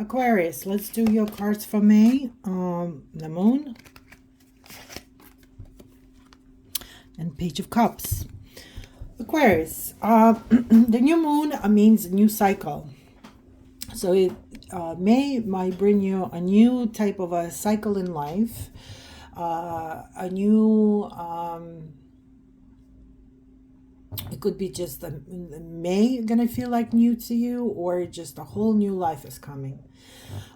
Aquarius, let's do your cards for May. The Moon and Page of Cups. Aquarius, the new moon means a new cycle. So it might bring you a new type of a cycle in life, a new, it could be just a May gonna feel like new to you, or just a whole new life is coming.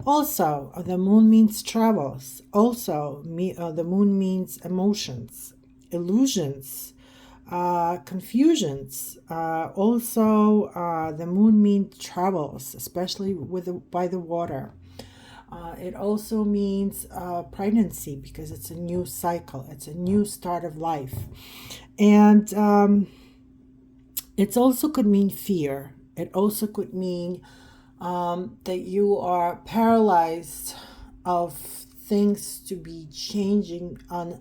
Also, the moon means travels. Also, the moon means emotions, illusions, confusions. The moon means travels, especially by the water. It also means pregnancy, because it's a new cycle. It's a new start of life. And it also could mean fear. It also could mean that you are paralyzed of things to be changing on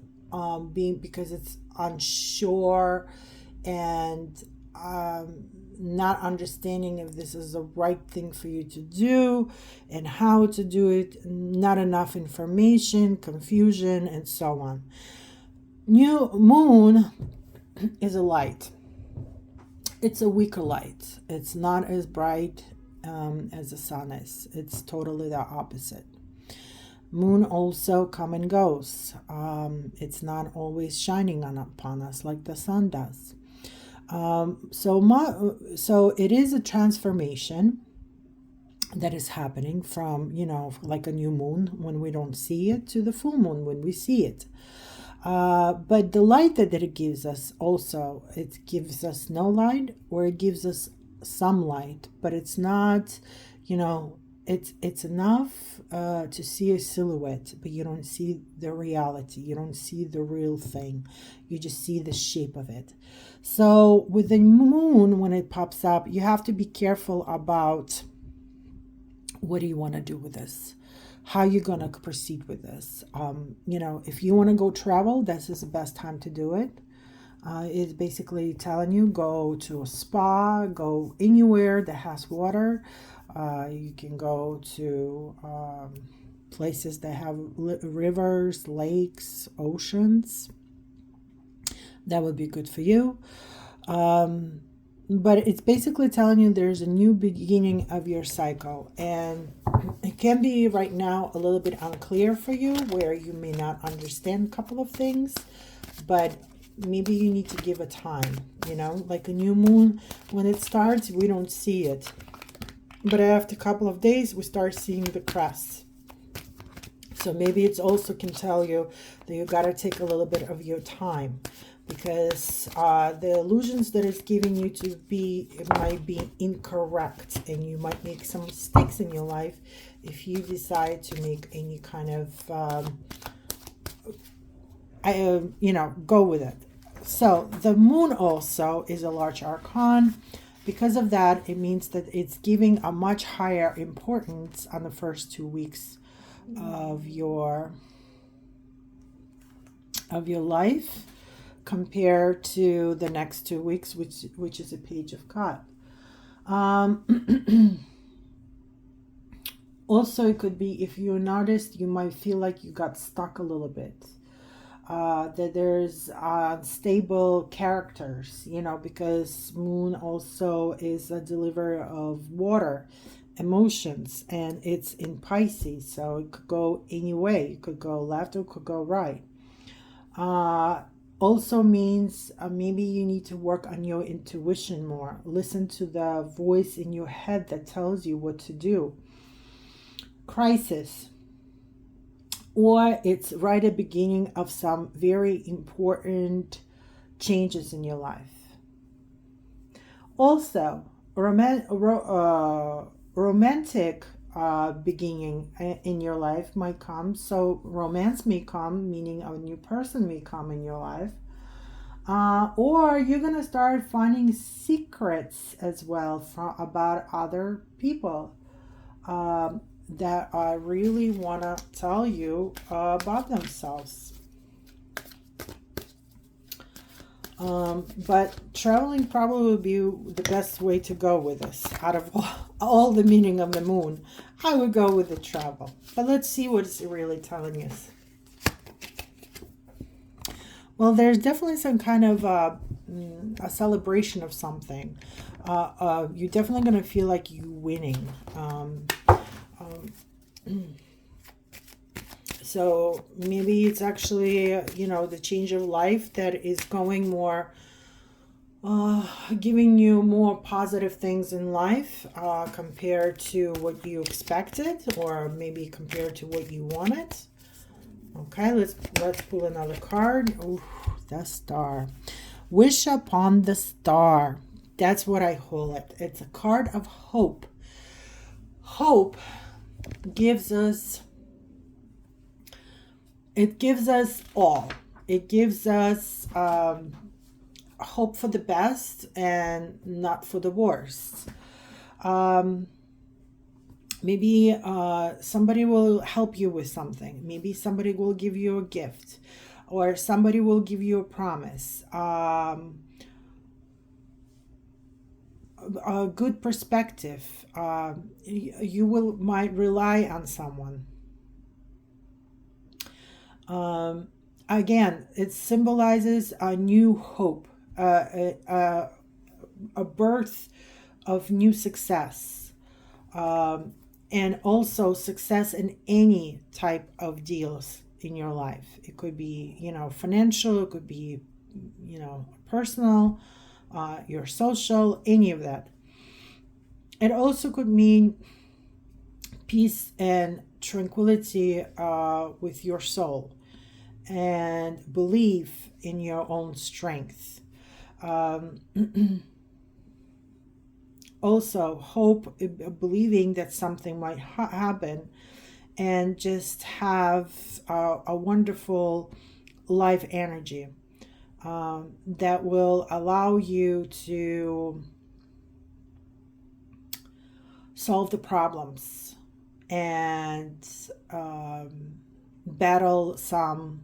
being, because it's unsure and not understanding if this is the right thing for you to do and how to do it, not enough information, confusion, and so on. New moon is a light. It's a weaker light. It's not as bright as the sun is. It's totally the opposite. Moon also come and goes. It's not always shining upon us like the sun does. So it is a transformation that is happening from, like a new moon when we don't see it, to the full moon when we see it. But the light that it gives us also, it gives us no light, or it gives us some light, but it's not, it's enough to see a silhouette, but you don't see the reality. You don't see the real thing. You just see the shape of it. So with the moon, when it pops up, you have to be careful about what do you want to do with this? How you going to proceed with this? If you want to go travel, this is the best time to do it. It's basically telling you go to a spa, go anywhere that has water. You can go to places that have rivers, lakes, oceans. That would be good for you. But it's basically telling you there's a new beginning of your cycle. And it can be right now a little bit unclear for you, where you may not understand a couple of things. But maybe you need to give it time. Like a new moon, when it starts, we don't see it. But after a couple of days, we start seeing the crest. So maybe it's also can tell you that you got to take a little bit of your time, because the illusions that it's giving you to be, it might be incorrect, and you might make some mistakes in your life if you decide to make any kind of, go with it. So the moon also is a large archon. Because of that, it means that it's giving a much higher importance on the first 2 weeks of your life, compared to the next 2 weeks, which is a Page of Cups. Also, it could be, if you're an artist, you might feel like you got stuck a little bit. That there's stable characters, because moon also is a deliverer of water, emotions, and it's in Pisces, so it could go any way. It could go left or it could go right. Also means maybe you need to work on your intuition more. Listen to the voice in your head that tells you what to do. Crisis. Or it's right at the beginning of some very important changes in your life. Also, romantic beginning in your life might come. So romance may come, meaning a new person may come in your life. Or you're going to start finding secrets as well about other people. That I really want to tell you about themselves. But traveling probably would be the best way to go with this. Out of all the meaning of the moon, I would go with the travel. But let's see what it's really telling us. Well, there's definitely some kind of a celebration of something. You're definitely going to feel like you're winning. So maybe it's actually, the change of life that is going more, giving you more positive things in life compared to what you expected, or maybe compared to what you wanted. Okay, let's pull another card. Ooh, the Star. Wish upon the Star. That's what I call it. It's a card of hope. Hope gives us, it gives us all. It gives us hope for the best and not for the worst. Maybe somebody will help you with something. Maybe somebody will give you a gift, or somebody will give you a promise. A good perspective. You might rely on someone. Again, it symbolizes a new hope, a birth of new success. And also success in any type of deals in your life. It could be, financial, it could be, personal, your social, any of that. It also could mean peace and tranquility with your soul, and belief in your own strength. Also hope, believing that something might happen, and just have a wonderful life energy that will allow you to solve the problems and battle some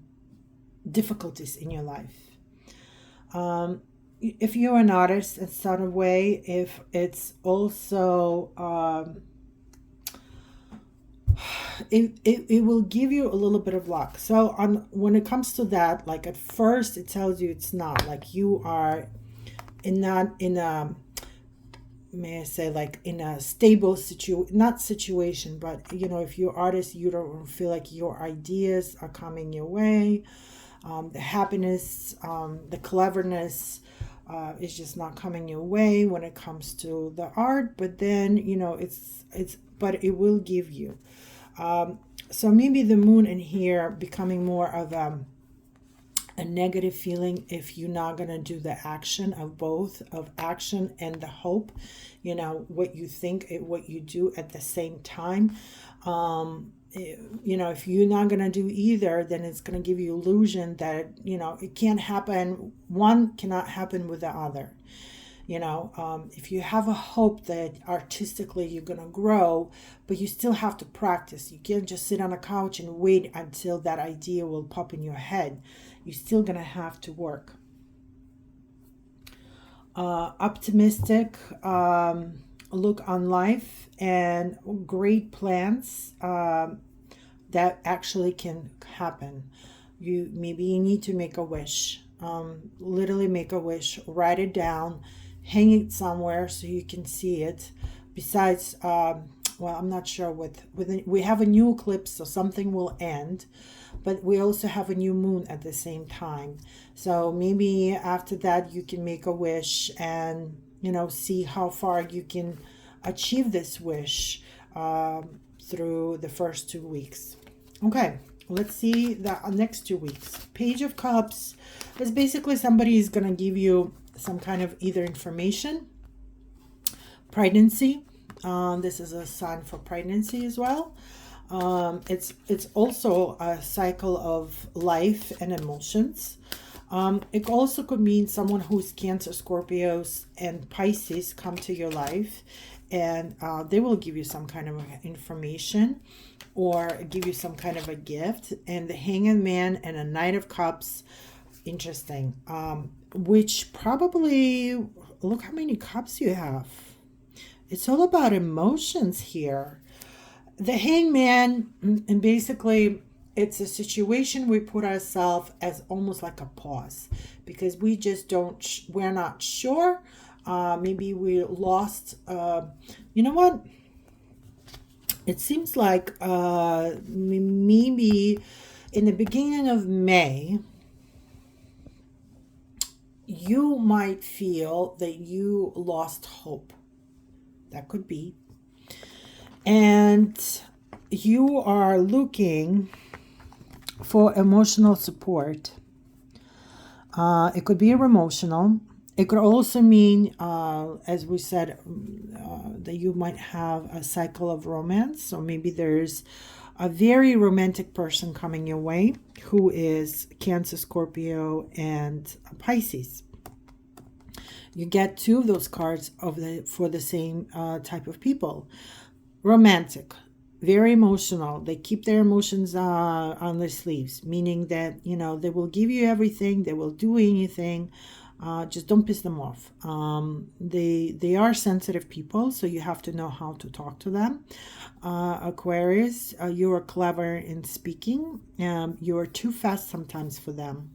difficulties in your life. If you're an artist in some way, if it's also it will give you a little bit of luck. So when it comes to that, like at first it tells you it's not like you are not in a, may I say, like in a stable situation, but if you're artist, you don't feel like your ideas are coming your way. The happiness, the cleverness is just not coming your way when it comes to the art. But then but it will give you. So maybe the moon in here becoming more of a negative feeling if you're not going to do the action of both, of action and the hope, what you think, what you do at the same time. If you're not going to do either, then it's going to give you illusion that, it can't happen. One cannot happen with the other. If you have a hope that artistically you're going to grow, but you still have to practice. You can't just sit on a couch and wait until that idea will pop in your head. You're still going to have to work. Optimistic look on life and great plans that actually can happen. Maybe you need to make a wish. Literally make a wish. Write it down. Hang it somewhere so you can see it. Besides, I'm not sure we have a new eclipse, so something will end, but we also have a new moon at the same time. So maybe after that you can make a wish and see how far you can achieve this wish through the first 2 weeks. Okay, let's see the next 2 weeks. Page of Cups is basically somebody is going to give you some kind of either information, pregnancy. This is a sign for pregnancy as well. It's also a cycle of life and emotions. It also could mean someone who's Cancer, Scorpios, and Pisces come to your life, and they will give you some kind of information or give you some kind of a gift. And the Hanged Man and a Knight of Cups, interesting. which probably, look how many cups you have. It's all about emotions here. The hangman, and basically it's a situation we put ourselves as almost like a pause, because we just don't, we're not sure. Maybe we lost, you know what? It seems like maybe in the beginning of May, you might feel that you lost hope. That could be. And you are looking for emotional support. It could be emotional. It could also mean, as we said, that you might have a cycle of romance. So maybe there's a very romantic person coming your way who is Cancer, Scorpio, and Pisces. You get two of those cards for the same type of people. Romantic, very emotional. They keep their emotions on their sleeves, meaning that, they will give you everything. They will do anything. Just don't piss them off. They are sensitive people, so you have to know how to talk to them. Aquarius, you are clever in speaking. You are too fast sometimes for them.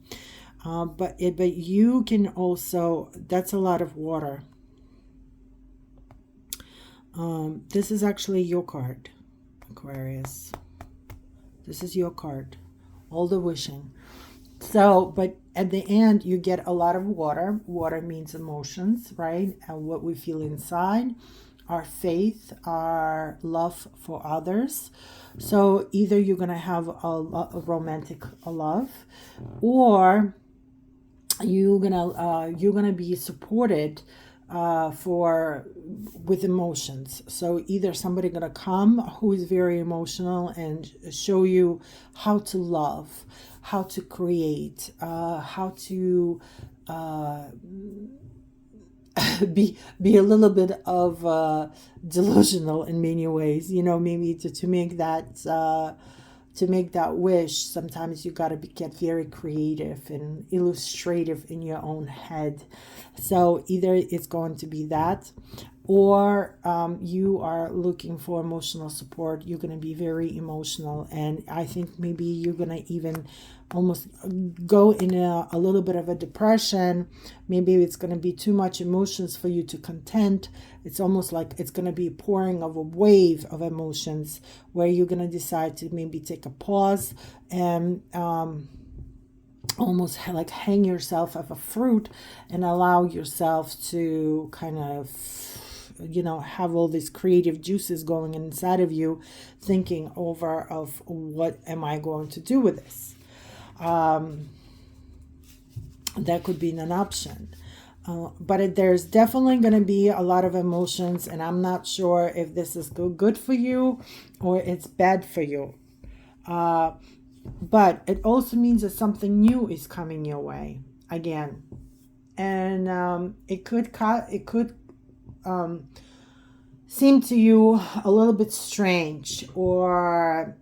But you can also, that's a lot of water. This is actually your card, Aquarius. This is your card. All the wishing. So, but at the end, you get a lot of water. Water means emotions, right? And what we feel inside, our faith, our love for others. So either you're going to have a romantic love, or you're gonna be supported with emotions. So either somebody gonna come who is very emotional and show you how to love, how to create, how to be a little bit of delusional in many ways. Maybe to make that wish, sometimes you got to get very creative and illustrative in your own head. So either it's going to be that, or you are looking for emotional support. You're going to be very emotional, and I think maybe you're going to even almost go in a little bit of a depression. Maybe it's going to be too much emotions for you to content. It's almost like it's going to be pouring of a wave of emotions, where you're going to decide to maybe take a pause and almost like hang yourself of a fruit and allow yourself to kind of have all these creative juices going inside of you, thinking over of what am I going to do with this. That could be an option. But there's definitely going to be a lot of emotions, and I'm not sure if this is good for you or it's bad for you. But it also means that something new is coming your way again, and it could seem to you a little bit strange or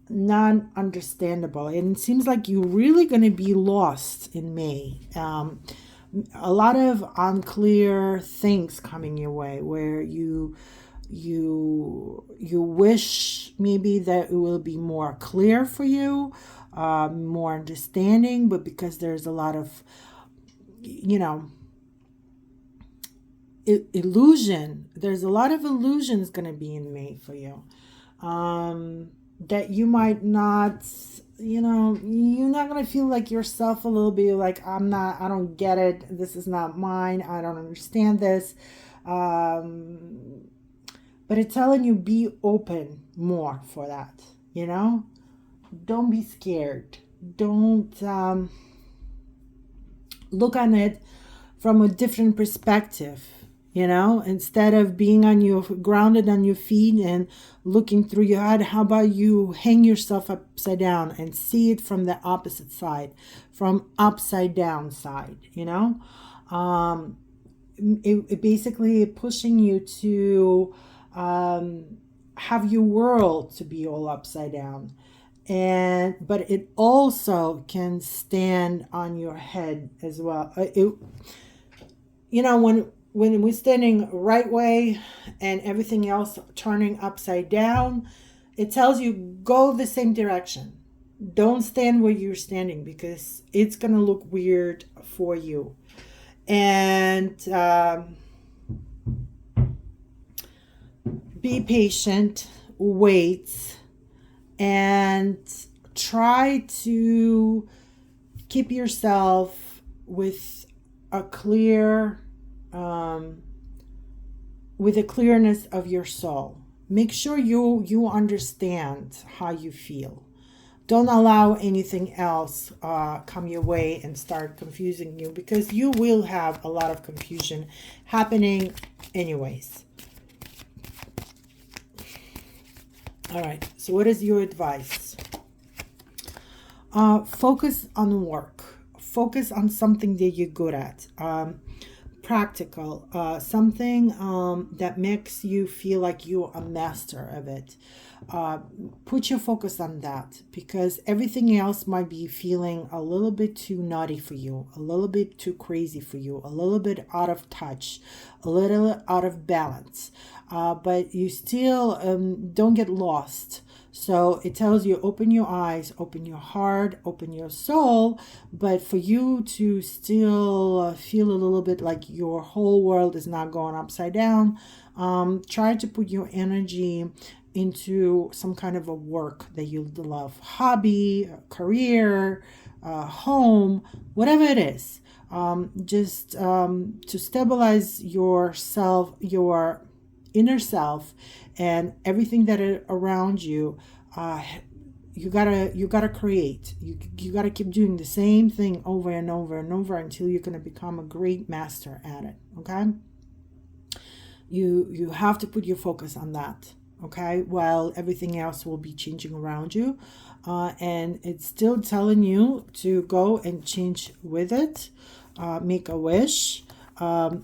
non-understandable, and it seems like you're really going to be lost in May. A lot of unclear things coming your way, where you wish maybe that it will be more clear for you, more understanding, but because there's a lot of illusion, there's a lot of illusions going to be in May for you, that you might not, you're not going to feel like yourself a little bit, like I don't get it, this is not mine, I don't understand this, but it's telling you, be open more for that. Don't be scared. Don't look on it from a different perspective. Instead of being grounded on your feet and looking through your head, how about you hang yourself upside down and see it from the opposite side, from upside down side, it basically pushing you to have your world to be all upside down. But it also can stand on your head as well. When we're standing right way and everything else turning upside down, it tells you go the same direction. Don't stand where you're standing because it's going to look weird for you. And be patient, wait, and try to keep yourself with a clear, with a clearness of your soul. Make sure you understand how you feel. Don't allow anything else come your way and start confusing you, because you will have a lot of confusion happening anyways. All right, so what is your advice? Focus on work. Focus on something that you're good at. Practical. Something that makes you feel like you're a master of it. Put your focus on that, because everything else might be feeling a little bit too naughty for you, a little bit too crazy for you, a little bit out of touch, a little out of balance. But you still don't get lost. So it tells you open your eyes, open your heart, open your soul. But for you to still feel a little bit like your whole world is not going upside down, try to put your energy into some kind of a work that you love, hobby, career, home, whatever it is. Just to stabilize yourself, your inner self, and everything that is around you. You gotta create. You gotta keep doing the same thing over and over and over until you're gonna become a great master at it. Okay. You have to put your focus on that. Okay, while everything else will be changing around you, and it's still telling you to go and change with it. Make a wish,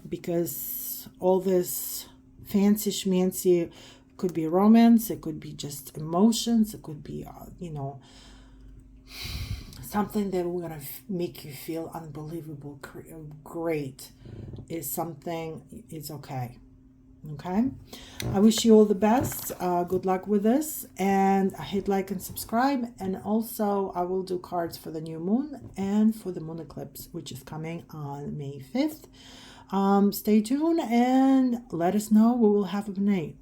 because all this fancy schmancy could be romance, it could be just emotions, it could be something that will gonna make you feel unbelievable great is something. It's okay. I wish you all the best. Good luck with this, and hit like and subscribe. And also I will do cards for the new moon and for the moon eclipse, which is coming on May 5th. Stay tuned and let us know what will happen tonight.